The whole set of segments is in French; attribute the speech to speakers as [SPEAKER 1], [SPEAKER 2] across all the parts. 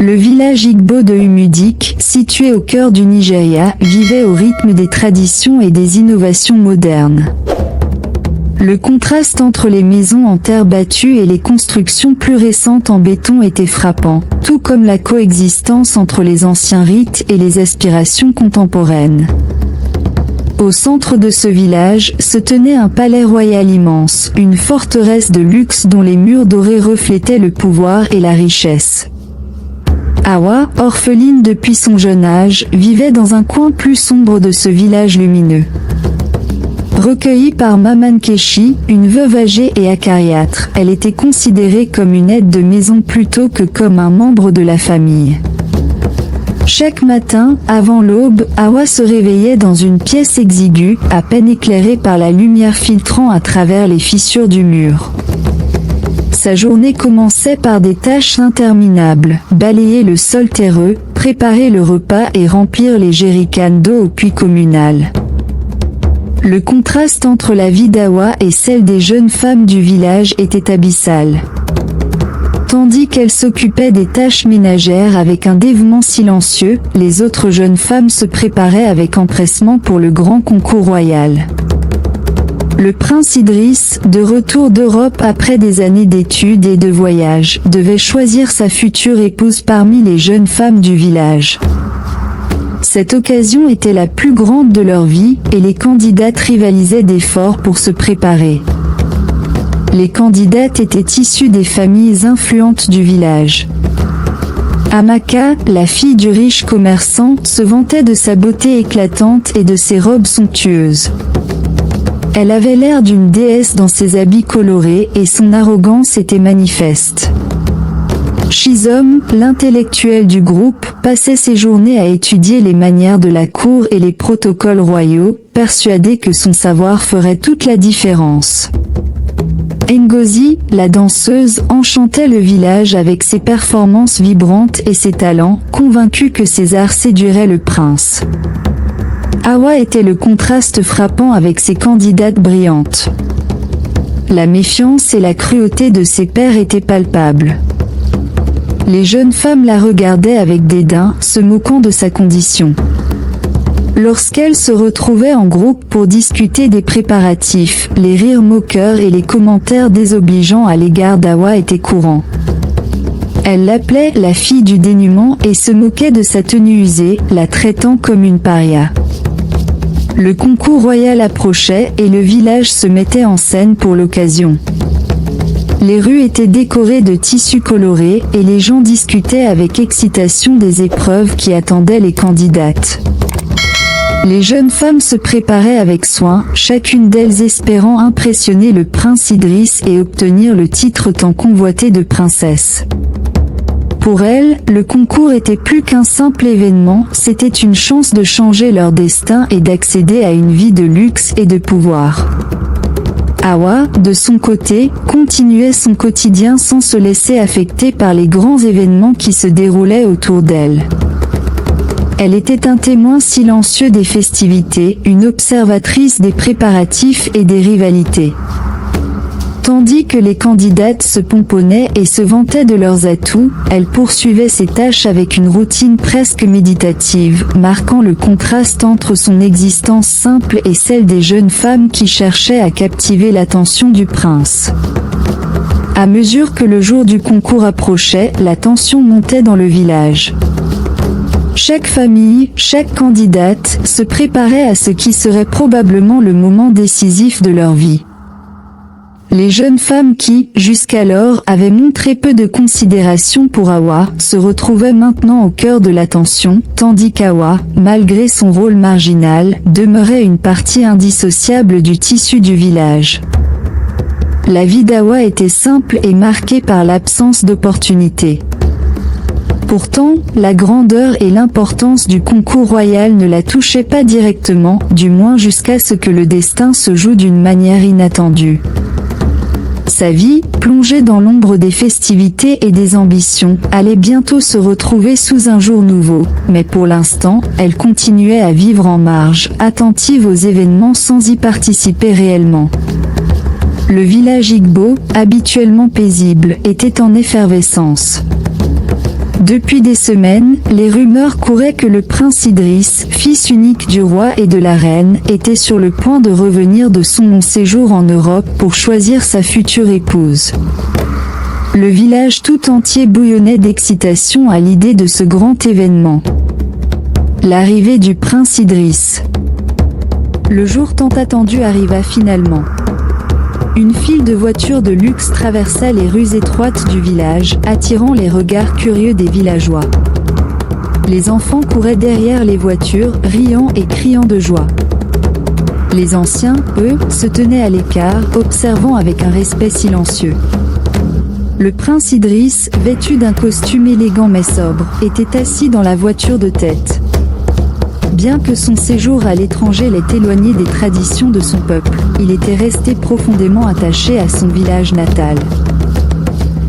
[SPEAKER 1] Le village Igbo de Umudik, situé au cœur du Nigeria, vivait au rythme des traditions et des innovations modernes. Le contraste entre les maisons en terre battue et les constructions plus récentes en béton était frappant, tout comme la coexistence entre les anciens rites et les aspirations contemporaines. Au centre de ce village se tenait un palais royal immense, une forteresse de luxe dont les murs dorés reflétaient le pouvoir et la richesse. Awa, orpheline depuis son jeune âge, vivait dans un coin plus sombre de ce village lumineux. Recueillie par Maman Keshi, une veuve âgée et acariâtre, elle était considérée comme une aide de maison plutôt que comme un membre de la famille. Chaque matin, avant l'aube, Awa se réveillait dans une pièce exiguë, à peine éclairée par la lumière filtrant à travers les fissures du mur. Sa journée commençait par des tâches interminables, balayer le sol terreux, préparer le repas et remplir les jerrycans d'eau au puits communal. Le contraste entre la vie d'Awa et celle des jeunes femmes du village était abyssal. Tandis qu'elle s'occupait des tâches ménagères avec un dévouement silencieux, les autres jeunes femmes se préparaient avec empressement pour le grand concours royal. Le prince Idriss, de retour d'Europe après des années d'études et de voyages, devait choisir sa future épouse parmi les jeunes femmes du village. Cette occasion était la plus grande de leur vie, et les candidates rivalisaient d'efforts pour se préparer. Les candidates étaient issues des familles influentes du village. Amaka, la fille du riche commerçant, se vantait de sa beauté éclatante et de ses robes somptueuses. Elle avait l'air d'une déesse dans ses habits colorés et son arrogance était manifeste. Shizom, l'intellectuel du groupe, passait ses journées à étudier les manières de la cour et les protocoles royaux, persuadé que son savoir ferait toute la différence. Ngozi, la danseuse, enchantait le village avec ses performances vibrantes et ses talents, convaincue que ses arts séduiraient le prince. Awa était le contraste frappant avec ses candidates brillantes. La méfiance et la cruauté de ses pairs étaient palpables. Les jeunes femmes la regardaient avec dédain, se moquant de sa condition. Lorsqu'elles se retrouvaient en groupe pour discuter des préparatifs, les rires moqueurs et les commentaires désobligeants à l'égard d'Awa étaient courants. Elle l'appelait « la fille du dénuement » et se moquait de sa tenue usée, la traitant comme une paria. Le concours royal approchait et le village se mettait en scène pour l'occasion. Les rues étaient décorées de tissus colorés et les gens discutaient avec excitation des épreuves qui attendaient les candidates. Les jeunes femmes se préparaient avec soin, chacune d'elles espérant impressionner le prince Idriss et obtenir le titre tant convoité de princesse. Pour elles, le concours était plus qu'un simple événement, c'était une chance de changer leur destin et d'accéder à une vie de luxe et de pouvoir. Awa, de son côté, continuait son quotidien sans se laisser affecter par les grands événements qui se déroulaient autour d'elle. Elle était un témoin silencieux des festivités, une observatrice des préparatifs et des rivalités. Tandis que les candidates se pomponnaient et se vantaient de leurs atouts, elle poursuivait ses tâches avec une routine presque méditative, marquant le contraste entre son existence simple et celle des jeunes femmes qui cherchaient à captiver l'attention du prince. À mesure que le jour du concours approchait, la tension montait dans le village. Chaque famille, chaque candidate, se préparait à ce qui serait probablement le moment décisif de leur vie. Les jeunes femmes qui, jusqu'alors, avaient montré peu de considération pour Awa, se retrouvaient maintenant au cœur de l'attention, tandis qu'Awa, malgré son rôle marginal, demeurait une partie indissociable du tissu du village. La vie d'Awa était simple et marquée par l'absence d'opportunités. Pourtant, la grandeur et l'importance du concours royal ne la touchaient pas directement, du moins jusqu'à ce que le destin se joue d'une manière inattendue. Sa vie, plongée dans l'ombre des festivités et des ambitions, allait bientôt se retrouver sous un jour nouveau, mais pour l'instant, elle continuait à vivre en marge, attentive aux événements sans y participer réellement. Le village Igbo, habituellement paisible, était en effervescence. Depuis des semaines, les rumeurs couraient que le prince Idriss, fils unique du roi et de la reine, était sur le point de revenir de son long séjour en Europe pour choisir sa future épouse. Le village tout entier bouillonnait d'excitation à l'idée de ce grand événement. L'arrivée du prince Idriss. Le jour tant attendu arriva finalement. Une file de voitures de luxe traversa les rues étroites du village, attirant les regards curieux des villageois. Les enfants couraient derrière les voitures, riant et criant de joie. Les anciens, eux, se tenaient à l'écart, observant avec un respect silencieux. Le prince Idriss, vêtu d'un costume élégant mais sobre, était assis dans la voiture de tête. Bien que son séjour à l'étranger l'ait éloigné des traditions de son peuple, il était resté profondément attaché à son village natal.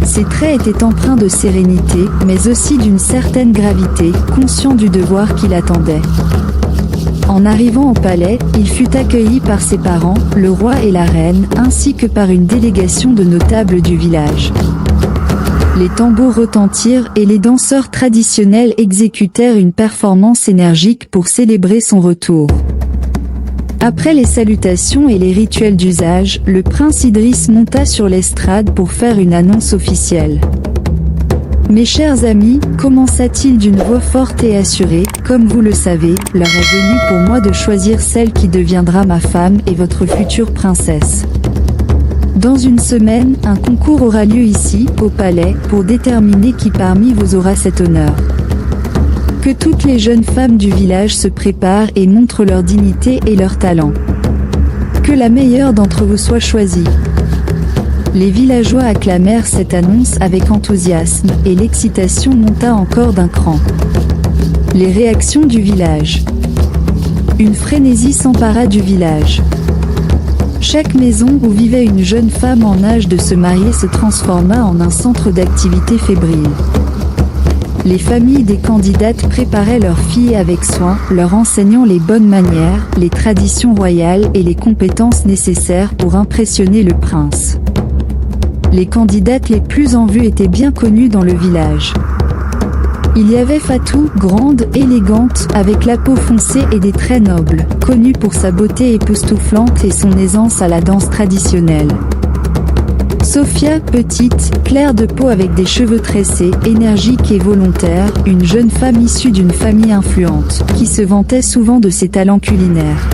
[SPEAKER 1] Ses traits étaient empreints de sérénité, mais aussi d'une certaine gravité, conscient du devoir qui l'attendait. En arrivant au palais, il fut accueilli par ses parents, le roi et la reine, ainsi que par une délégation de notables du village. Les tambours retentirent et les danseurs traditionnels exécutèrent une performance énergique pour célébrer son retour. Après les salutations et les rituels d'usage, le prince Idriss monta sur l'estrade pour faire une annonce officielle. « Mes chers amis », commença-t-il d'une voix forte et assurée, « comme vous le savez, l'heure est venue pour moi de choisir celle qui deviendra ma femme et votre future princesse. Dans une semaine, un concours aura lieu ici, au palais, pour déterminer qui parmi vous aura cet honneur. Que toutes les jeunes femmes du village se préparent et montrent leur dignité et leur talent. Que la meilleure d'entre vous soit choisie. » Les villageois acclamèrent cette annonce avec enthousiasme, et l'excitation monta encore d'un cran. Les réactions du village. Une frénésie s'empara du village. Chaque maison où vivait une jeune femme en âge de se marier se transforma en un centre d'activité fébrile. Les familles des candidates préparaient leurs filles avec soin, leur enseignant les bonnes manières, les traditions royales et les compétences nécessaires pour impressionner le prince. Les candidates les plus en vue étaient bien connues dans le village. Il y avait Fatou, grande, élégante, avec la peau foncée et des traits nobles, connue pour sa beauté époustouflante et son aisance à la danse traditionnelle. Sofia, petite, claire de peau avec des cheveux tressés, énergique et volontaire, une jeune femme issue d'une famille influente, qui se vantait souvent de ses talents culinaires.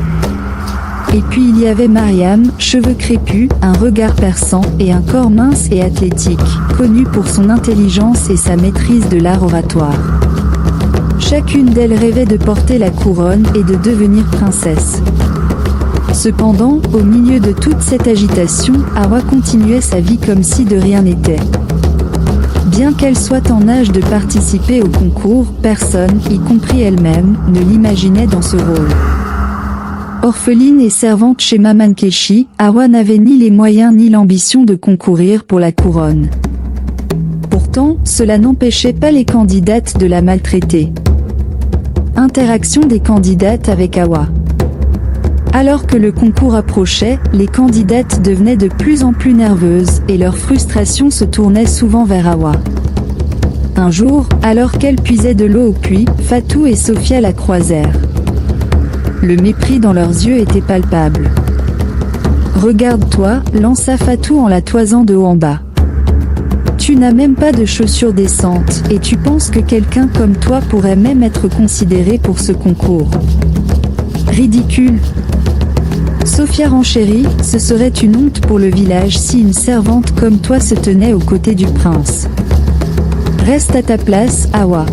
[SPEAKER 1] Et puis il y avait Mariam, cheveux crépus, un regard perçant, et un corps mince et athlétique, connue pour son intelligence et sa maîtrise de l'art oratoire. Chacune d'elles rêvait de porter la couronne et de devenir princesse. Cependant, au milieu de toute cette agitation, Hawa continuait sa vie comme si de rien n'était. Bien qu'elle soit en âge de participer au concours, personne, y compris elle-même, ne l'imaginait dans ce rôle. Orpheline et servante chez Maman Keshi, Hawa n'avait ni les moyens ni l'ambition de concourir pour la couronne. Pourtant, cela n'empêchait pas les candidates de la maltraiter. Interaction des candidates avec Hawa. Alors que le concours approchait, les candidates devenaient de plus en plus nerveuses et leur frustration se tournait souvent vers Hawa. Un jour, alors qu'elle puisait de l'eau au puits, Fatou et Sofia la croisèrent. Le mépris dans leurs yeux était palpable. « Regarde-toi » lança Fatou en la toisant de haut en bas. « Tu n'as même pas de chaussures décentes, et tu penses que quelqu'un comme toi pourrait même être considéré pour ce concours. Ridicule !» Sofia renchérit, « Ce serait une honte pour le village si une servante comme toi se tenait aux côtés du prince. Reste à ta place, Hawa. »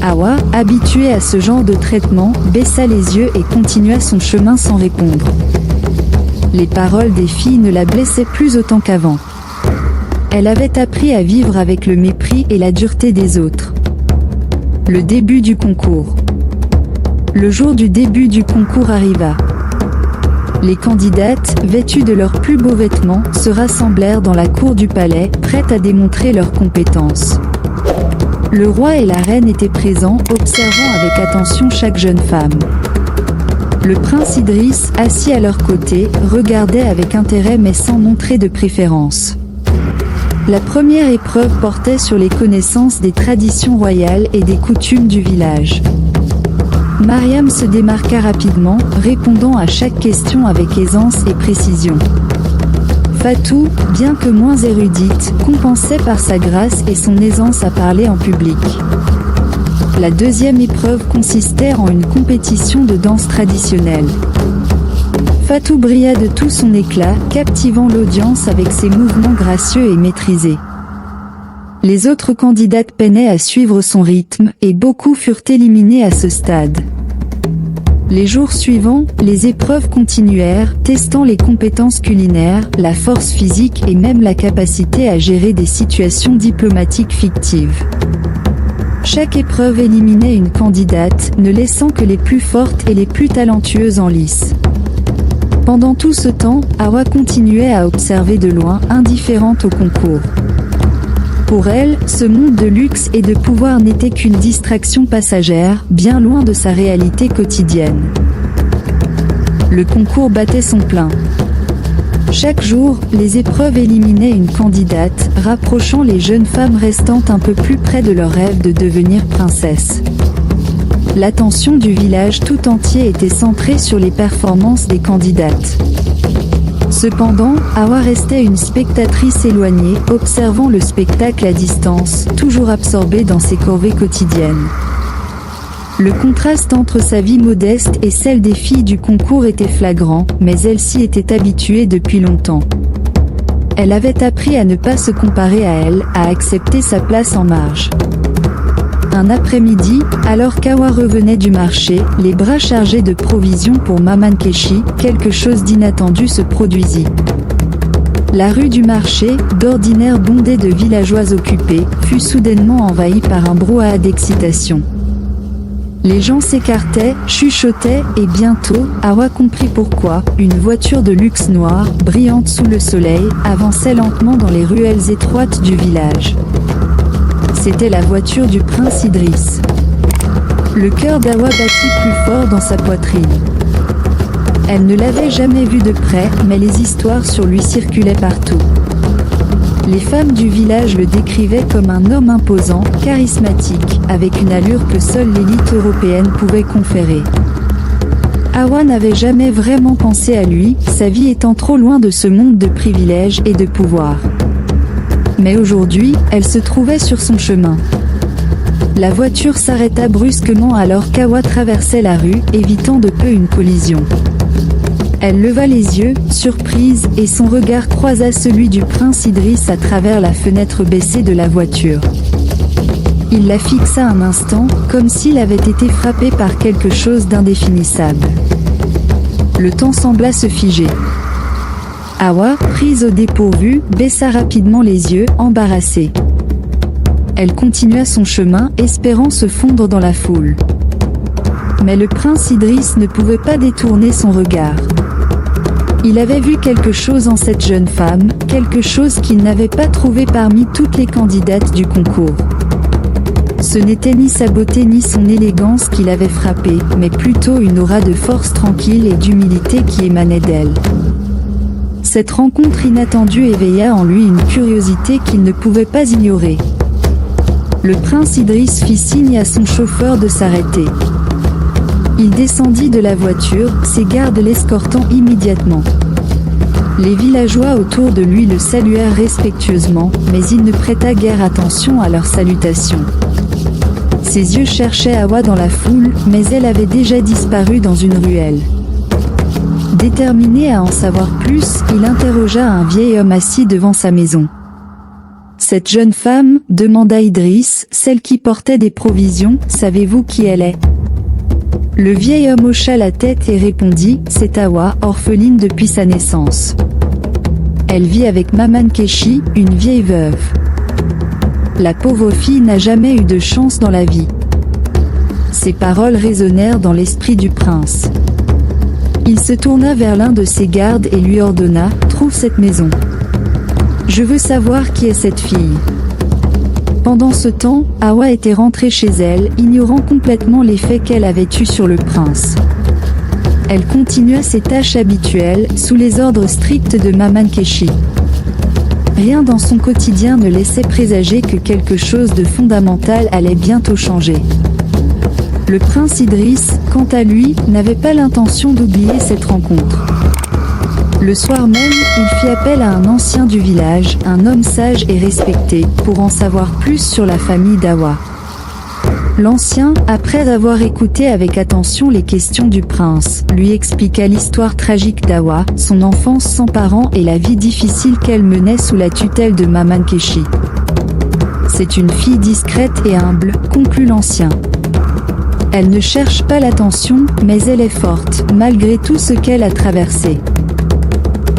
[SPEAKER 1] Hawa, habituée à ce genre de traitement, baissa les yeux et continua son chemin sans répondre. Les paroles des filles ne la blessaient plus autant qu'avant. Elle avait appris à vivre avec le mépris et la dureté des autres. Le début du concours. Le jour du début du concours arriva. Les candidates, vêtues de leurs plus beaux vêtements, se rassemblèrent dans la cour du palais, prêtes à démontrer leurs compétences. Le roi et la reine étaient présents, observant avec attention chaque jeune femme. Le prince Idriss, assis à leur côté, regardait avec intérêt mais sans montrer de préférence. La première épreuve portait sur les connaissances des traditions royales et des coutumes du village. Mariam se démarqua rapidement, répondant à chaque question avec aisance et précision. Fatou, bien que moins érudite, compensait par sa grâce et son aisance à parler en public. La deuxième épreuve consistait en une compétition de danse traditionnelle. Fatou brilla de tout son éclat, captivant l'audience avec ses mouvements gracieux et maîtrisés. Les autres candidates peinaient à suivre son rythme, et beaucoup furent éliminés à ce stade. Les jours suivants, les épreuves continuèrent, testant les compétences culinaires, la force physique et même la capacité à gérer des situations diplomatiques fictives. Chaque épreuve éliminait une candidate, ne laissant que les plus fortes et les plus talentueuses en lice. Pendant tout ce temps, Hawa continuait à observer de loin, indifférente au concours. Pour elle, ce monde de luxe et de pouvoir n'était qu'une distraction passagère, bien loin de sa réalité quotidienne. Le concours battait son plein. Chaque jour, les épreuves éliminaient une candidate, rapprochant les jeunes femmes restantes un peu plus près de leur rêve de devenir princesse. L'attention du village tout entier était centrée sur les performances des candidates. Cependant, Hawa restait une spectatrice éloignée, observant le spectacle à distance, toujours absorbée dans ses corvées quotidiennes. Le contraste entre sa vie modeste et celle des filles du concours était flagrant, mais elle s'y était habituée depuis longtemps. Elle avait appris à ne pas se comparer à elle, à accepter sa place en marge. Un après-midi, alors qu'Hawa revenait du marché, les bras chargés de provisions pour Maman Keshi, quelque chose d'inattendu se produisit. La rue du marché, d'ordinaire bondée de villageois occupés, fut soudainement envahie par un brouhaha d'excitation. Les gens s'écartaient, chuchotaient, et bientôt, Hawa comprit pourquoi, une voiture de luxe noire, brillante sous le soleil, avançait lentement dans les ruelles étroites du village. C'était la voiture du prince Idriss. Le cœur d'Hawa battit plus fort dans sa poitrine. Elle ne l'avait jamais vu de près, mais les histoires sur lui circulaient partout. Les femmes du village le décrivaient comme un homme imposant, charismatique, avec une allure que seule l'élite européenne pouvait conférer. Hawa n'avait jamais vraiment pensé à lui, sa vie étant trop loin de ce monde de privilèges et de pouvoir. Mais aujourd'hui, elle se trouvait sur son chemin. La voiture s'arrêta brusquement alors qu'Hawa traversait la rue, évitant de peu une collision. Elle leva les yeux, surprise, et son regard croisa celui du prince Idriss à travers la fenêtre baissée de la voiture. Il la fixa un instant, comme s'il avait été frappé par quelque chose d'indéfinissable. Le temps sembla se figer. Hawa, prise au dépourvu, baissa rapidement les yeux, embarrassée. Elle continua son chemin, espérant se fondre dans la foule. Mais le prince Idriss ne pouvait pas détourner son regard. Il avait vu quelque chose en cette jeune femme, quelque chose qu'il n'avait pas trouvé parmi toutes les candidates du concours. Ce n'était ni sa beauté ni son élégance qui l'avait frappé, mais plutôt une aura de force tranquille et d'humilité qui émanait d'elle. Cette rencontre inattendue éveilla en lui une curiosité qu'il ne pouvait pas ignorer. Le prince Idriss fit signe à son chauffeur de s'arrêter. Il descendit de la voiture, ses gardes l'escortant immédiatement. Les villageois autour de lui le saluèrent respectueusement, mais il ne prêta guère attention à leurs salutations. Ses yeux cherchaient Hawa dans la foule, mais elle avait déjà disparu dans une ruelle. Déterminé à en savoir plus, il interrogea un vieil homme assis devant sa maison. « Cette jeune femme, demanda Idriss, celle qui portait des provisions, savez-vous qui elle est ?» Le vieil homme hocha la tête et répondit, « C'est Hawa, orpheline depuis sa naissance. Elle vit avec Maman Keshi, une vieille veuve. La pauvre fille n'a jamais eu de chance dans la vie. » Ces paroles résonnèrent dans l'esprit du prince. Il se tourna vers l'un de ses gardes et lui ordonna, « Trouve cette maison. Je veux savoir qui est cette fille. » Pendant ce temps, Hawa était rentrée chez elle, ignorant complètement l'effet qu'elle avait eu sur le prince. Elle continua ses tâches habituelles, sous les ordres stricts de Maman Keshi. rien dans son quotidien ne laissait présager que quelque chose de fondamental allait bientôt changer. Le prince Idriss, quant à lui, n'avait pas l'intention d'oublier cette rencontre. Le soir même, il fit appel à un ancien du village, un homme sage et respecté, pour en savoir plus sur la famille d'Awa. L'ancien, après avoir écouté avec attention les questions du prince, lui expliqua l'histoire tragique d'Awa, son enfance sans parents et la vie difficile qu'elle menait sous la tutelle de Maman Keshi. C'est une fille discrète et humble, conclut l'ancien. Elle ne cherche pas l'attention, mais elle est forte, malgré tout ce qu'elle a traversé.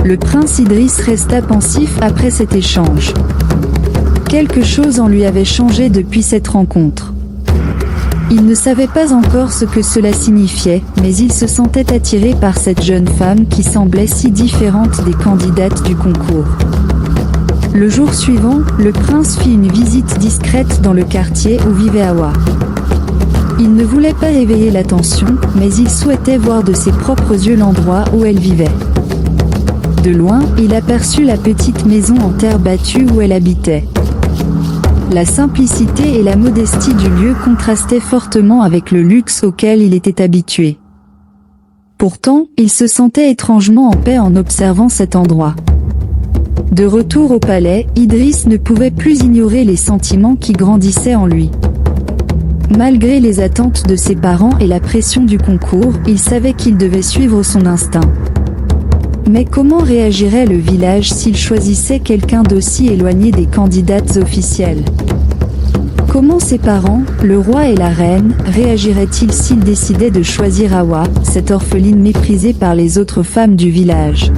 [SPEAKER 1] Le prince Idriss resta pensif après cet échange. Quelque chose en lui avait changé depuis cette rencontre. Il ne savait pas encore ce que cela signifiait, mais il se sentait attiré par cette jeune femme qui semblait si différente des candidates du concours. Le jour suivant, le prince fit une visite discrète dans le quartier où vivait Awa. Il ne voulait pas éveiller l'attention, mais il souhaitait voir de ses propres yeux l'endroit où elle vivait. De loin, il aperçut la petite maison en terre battue où elle habitait. La simplicité et la modestie du lieu contrastaient fortement avec le luxe auquel il était habitué. Pourtant, il se sentait étrangement en paix en observant cet endroit. De retour au palais, Idriss ne pouvait plus ignorer les sentiments qui grandissaient en lui. Malgré les attentes de ses parents et la pression du concours, il savait qu'il devait suivre son instinct. Mais comment réagirait le village s'il choisissait quelqu'un d'aussi éloigné des candidates officielles? Comment ses parents, le roi et la reine, réagiraient-ils s'ils décidaient de choisir Awa, cette orpheline méprisée par les autres femmes du village?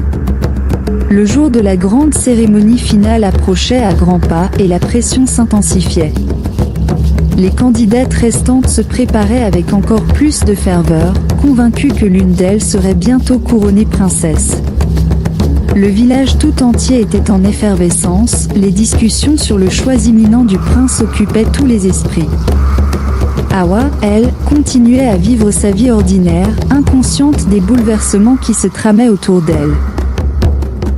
[SPEAKER 1] Le jour de la grande cérémonie finale approchait à grands pas et la pression s'intensifiait. Les candidates restantes se préparaient avec encore plus de ferveur, convaincues que l'une d'elles serait bientôt couronnée princesse. Le village tout entier était en effervescence, les discussions sur le choix imminent du prince occupaient tous les esprits. Awa, elle, continuait à vivre sa vie ordinaire, inconsciente des bouleversements qui se tramaient autour d'elle.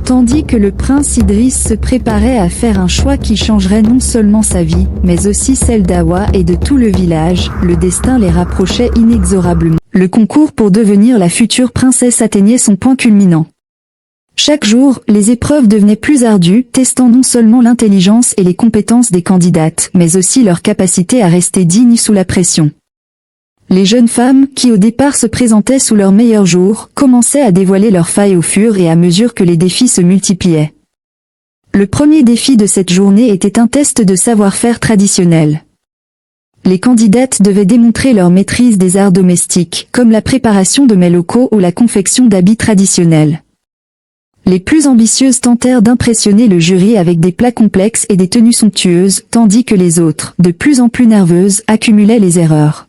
[SPEAKER 1] Tandis que le prince Idriss se préparait à faire un choix qui changerait non seulement sa vie, mais aussi celle d'Awa et de tout le village, le destin les rapprochait inexorablement. Le concours pour devenir la future princesse atteignait son point culminant. Chaque jour, les épreuves devenaient plus ardues, testant non seulement l'intelligence et les compétences des candidates, mais aussi leur capacité à rester dignes sous la pression. Les jeunes femmes, qui au départ se présentaient sous leur meilleur jour, commençaient à dévoiler leurs failles au fur et à mesure que les défis se multipliaient. Le premier défi de cette journée était un test de savoir-faire traditionnel. Les candidates devaient démontrer leur maîtrise des arts domestiques, comme la préparation de mets locaux ou la confection d'habits traditionnels. Les plus ambitieuses tentèrent d'impressionner le jury avec des plats complexes et des tenues somptueuses, tandis que les autres, de plus en plus nerveuses, accumulaient les erreurs.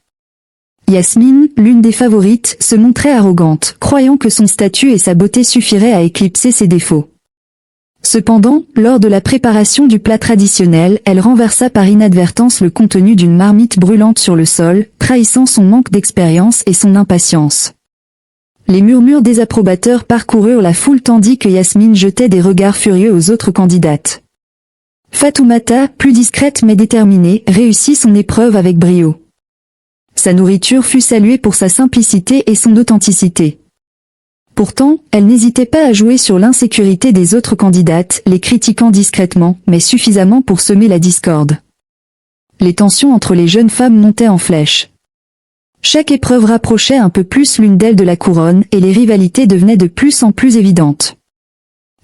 [SPEAKER 1] Yasmine, l'une des favorites, se montrait arrogante, croyant que son statut et sa beauté suffiraient à éclipser ses défauts. Cependant, lors de la préparation du plat traditionnel, elle renversa par inadvertance le contenu d'une marmite brûlante sur le sol, trahissant son manque d'expérience et son impatience. Les murmures désapprobateurs parcoururent la foule tandis que Yasmine jetait des regards furieux aux autres candidates. Fatoumata, plus discrète mais déterminée, réussit son épreuve avec brio. Sa nourriture fut saluée pour sa simplicité et son authenticité. Pourtant, elle n'hésitait pas à jouer sur l'insécurité des autres candidates, les critiquant discrètement, mais suffisamment pour semer la discorde. Les tensions entre les jeunes femmes montaient en flèche. Chaque épreuve rapprochait un peu plus l'une d'elles de la couronne, et les rivalités devenaient de plus en plus évidentes.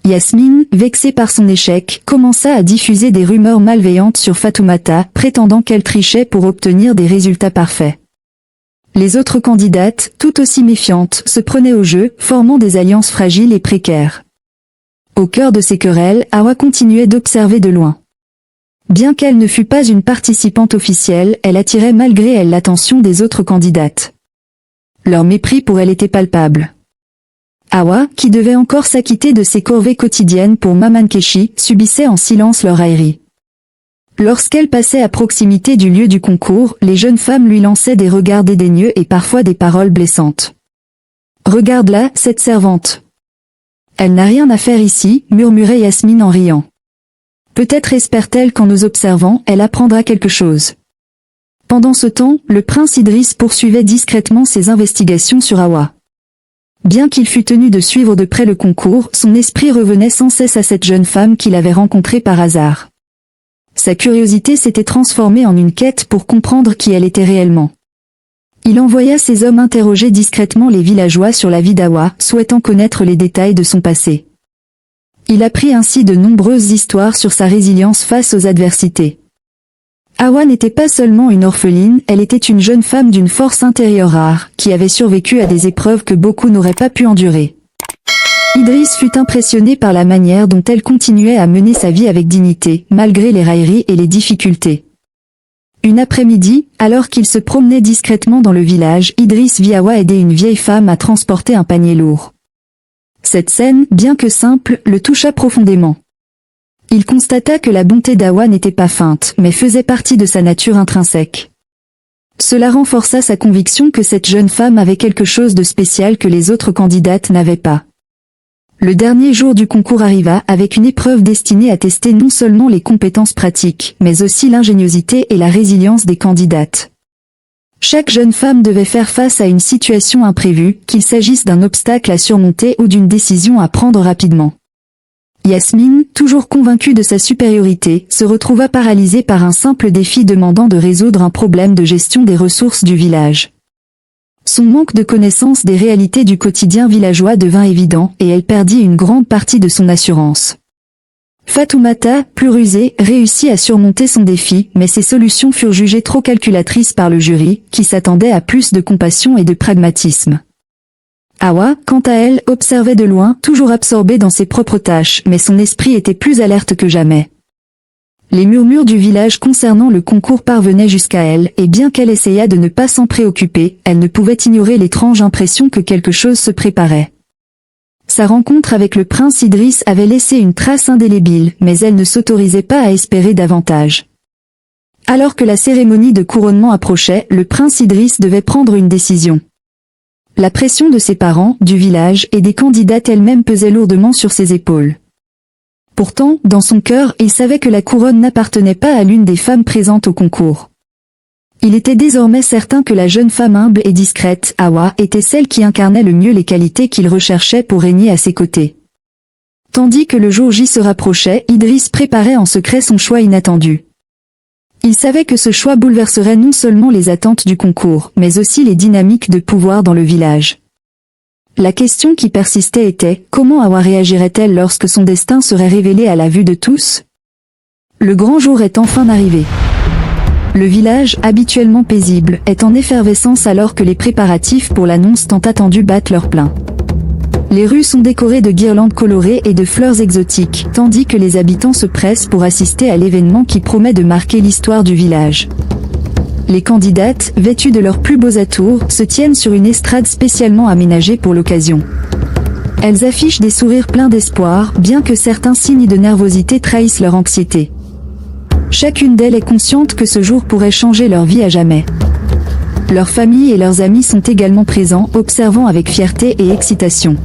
[SPEAKER 1] Yasmine, vexée par son échec, commença à diffuser des rumeurs malveillantes sur Fatoumata, prétendant qu'elle trichait pour obtenir des résultats parfaits. Les autres candidates, tout aussi méfiantes, se prenaient au jeu, formant des alliances fragiles et précaires. Au cœur de ces querelles, Awa continuait d'observer de loin. Bien qu'elle ne fût pas une participante officielle, elle attirait malgré elle l'attention des autres candidates. Leur mépris pour elle était palpable. Awa, qui devait encore s'acquitter de ses corvées quotidiennes pour Maman Keshi, subissait en silence leur raillerie. Lorsqu'elle passait à proximité du lieu du concours, les jeunes femmes lui lançaient des regards dédaigneux et parfois des paroles blessantes. « Regarde-la, cette servante. Elle n'a rien à faire ici », murmurait Yasmine en riant. Peut-être espère-t-elle qu'en nous observant, elle apprendra quelque chose. Pendant ce temps, le prince Idriss poursuivait discrètement ses investigations sur Hawa. Bien qu'il fût tenu de suivre de près le concours, son esprit revenait sans cesse à cette jeune femme qu'il avait rencontrée par hasard. Sa curiosité s'était transformée en une quête pour comprendre qui elle était réellement. Il envoya ses hommes interroger discrètement les villageois sur la vie d'Hawa, souhaitant connaître les détails de son passé. Il apprit ainsi de nombreuses histoires sur sa résilience face aux adversités. Hawa n'était pas seulement une orpheline, elle était une jeune femme d'une force intérieure rare, qui avait survécu à des épreuves que beaucoup n'auraient pas pu endurer. Idriss fut impressionné par la manière dont elle continuait à mener sa vie avec dignité, malgré les railleries et les difficultés. Une après-midi, alors qu'il se promenait discrètement dans le village, Idriss vit Hawa aider une vieille femme à transporter un panier lourd. Cette scène, bien que simple, le toucha profondément. Il constata que la bonté d'Hawa n'était pas feinte, mais faisait partie de sa nature intrinsèque. Cela renforça sa conviction que cette jeune femme avait quelque chose de spécial que les autres candidates n'avaient pas. Le dernier jour du concours arriva avec une épreuve destinée à tester non seulement les compétences pratiques, mais aussi l'ingéniosité et la résilience des candidates. Chaque jeune femme devait faire face à une situation imprévue, qu'il s'agisse d'un obstacle à surmonter ou d'une décision à prendre rapidement. Yasmine, toujours convaincue de sa supériorité, se retrouva paralysée par un simple défi demandant de résoudre un problème de gestion des ressources du village. Son manque de connaissance des réalités du quotidien villageois devint évident et elle perdit une grande partie de son assurance. Fatoumata, plus rusée, réussit à surmonter son défi, mais ses solutions furent jugées trop calculatrices par le jury, qui s'attendait à plus de compassion et de pragmatisme. Hawa, quant à elle, observait de loin, toujours absorbée dans ses propres tâches, mais son esprit était plus alerte que jamais. Les murmures du village concernant le concours parvenaient jusqu'à elle, et bien qu'elle essayât de ne pas s'en préoccuper, elle ne pouvait ignorer l'étrange impression que quelque chose se préparait. Sa rencontre avec le prince Idriss avait laissé une trace indélébile, mais elle ne s'autorisait pas à espérer davantage. Alors que la cérémonie de couronnement approchait, le prince Idriss devait prendre une décision. La pression de ses parents, du village et des candidates elles-mêmes pesait lourdement sur ses épaules. Pourtant, dans son cœur, il savait que la couronne n'appartenait pas à l'une des femmes présentes au concours. Il était désormais certain que la jeune femme humble et discrète, Hawa, était celle qui incarnait le mieux les qualités qu'il recherchait pour régner à ses côtés. Tandis que le jour J se rapprochait, Idriss préparait en secret son choix inattendu. Il savait que ce choix bouleverserait non seulement les attentes du concours, mais aussi les dynamiques de pouvoir dans le village. La question qui persistait était, comment Hawa réagirait-elle lorsque son destin serait révélé à la vue de tous? Le grand jour est enfin arrivé. Le village, habituellement paisible, est en effervescence alors que les préparatifs pour l'annonce tant attendue battent leur plein. Les rues sont décorées de guirlandes colorées et de fleurs exotiques, tandis que les habitants se pressent pour assister à l'événement qui promet de marquer l'histoire du village. Les candidates, vêtues de leurs plus beaux atours, se tiennent sur une estrade spécialement aménagée pour l'occasion. Elles affichent des sourires pleins d'espoir, bien que certains signes de nervosité trahissent leur anxiété. Chacune d'elles est consciente que ce jour pourrait changer leur vie à jamais. Leurs familles et leurs amis sont également présents, observant avec fierté et excitation.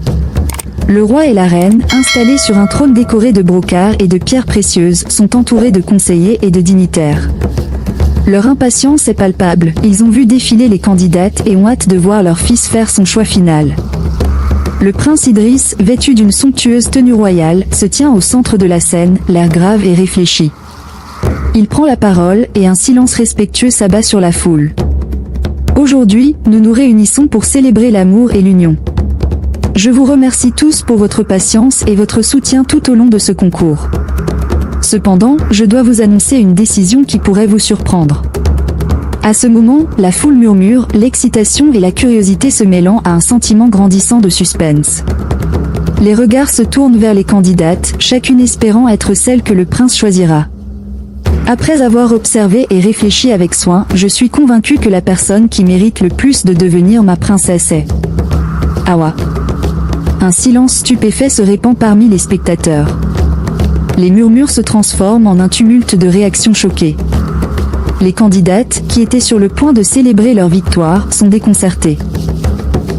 [SPEAKER 1] Le roi et la reine, installés sur un trône décoré de brocart et de pierres précieuses, sont entourés de conseillers et de dignitaires. Leur impatience est palpable, ils ont vu défiler les candidates et ont hâte de voir leur fils faire son choix final. Le prince Idriss, vêtu d'une somptueuse tenue royale, se tient au centre de la scène, l'air grave et réfléchi. Il prend la parole et un silence respectueux s'abat sur la foule. Aujourd'hui, nous nous réunissons pour célébrer l'amour et l'union. Je vous remercie tous pour votre patience et votre soutien tout au long de ce concours. Cependant, je dois vous annoncer une décision qui pourrait vous surprendre. À ce moment, la foule murmure, l'excitation et la curiosité se mêlant à un sentiment grandissant de suspense. Les regards se tournent vers les candidates, chacune espérant être celle que le prince choisira. Après avoir observé et réfléchi avec soin, je suis convaincu que la personne qui mérite le plus de devenir ma princesse est Hawa. Un silence stupéfait se répand parmi les spectateurs. Les murmures se transforment en un tumulte de réactions choquées. Les candidates, qui étaient sur le point de célébrer leur victoire, sont déconcertées.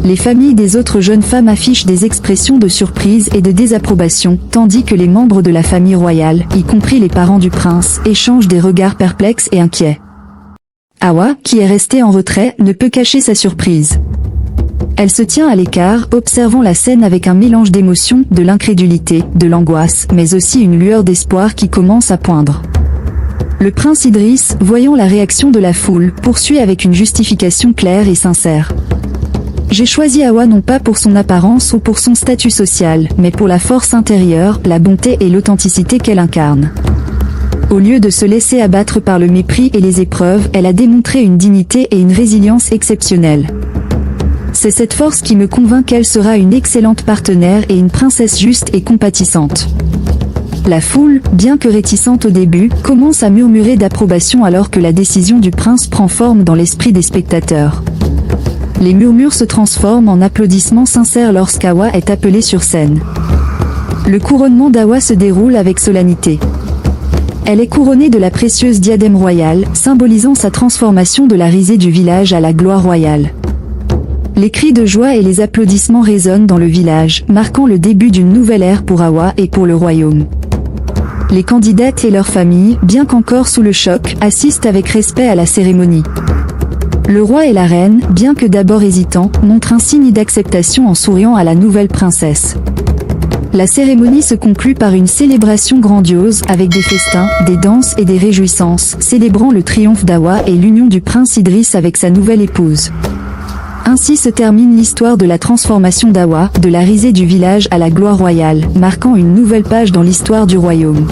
[SPEAKER 1] Les familles des autres jeunes femmes affichent des expressions de surprise et de désapprobation, tandis que les membres de la famille royale, y compris les parents du prince, échangent des regards perplexes et inquiets. Hawa, qui est restée en retrait, ne peut cacher sa surprise. Elle se tient à l'écart, observant la scène avec un mélange d'émotions, de l'incrédulité, de l'angoisse, mais aussi une lueur d'espoir qui commence à poindre. Le prince Idriss, voyant la réaction de la foule, poursuit avec une justification claire et sincère. J'ai choisi Hawa non pas pour son apparence ou pour son statut social, mais pour la force intérieure, la bonté et l'authenticité qu'elle incarne. Au lieu de se laisser abattre par le mépris et les épreuves, elle a démontré une dignité et une résilience exceptionnelles. C'est cette force qui me convainc qu'elle sera une excellente partenaire et une princesse juste et compatissante. La foule, bien que réticente au début, commence à murmurer d'approbation alors que la décision du prince prend forme dans l'esprit des spectateurs. Les murmures se transforment en applaudissements sincères lorsqu'Hawa est appelée sur scène. Le couronnement d'Hawa se déroule avec solennité. Elle est couronnée de la précieuse diadème royale, symbolisant sa transformation de la risée du village à la gloire royale. Les cris de joie et les applaudissements résonnent dans le village, marquant le début d'une nouvelle ère pour Hawa et pour le royaume. Les candidates et leurs familles, bien qu'encore sous le choc, assistent avec respect à la cérémonie. Le roi et la reine, bien que d'abord hésitants, montrent un signe d'acceptation en souriant à la nouvelle princesse. La cérémonie se conclut par une célébration grandiose, avec des festins, des danses et des réjouissances, célébrant le triomphe d'Hawa et l'union du prince Idriss avec sa nouvelle épouse. Ainsi se termine l'histoire de la transformation d'Hawa, de la risée du village à la gloire royale, marquant une nouvelle page dans l'histoire du royaume.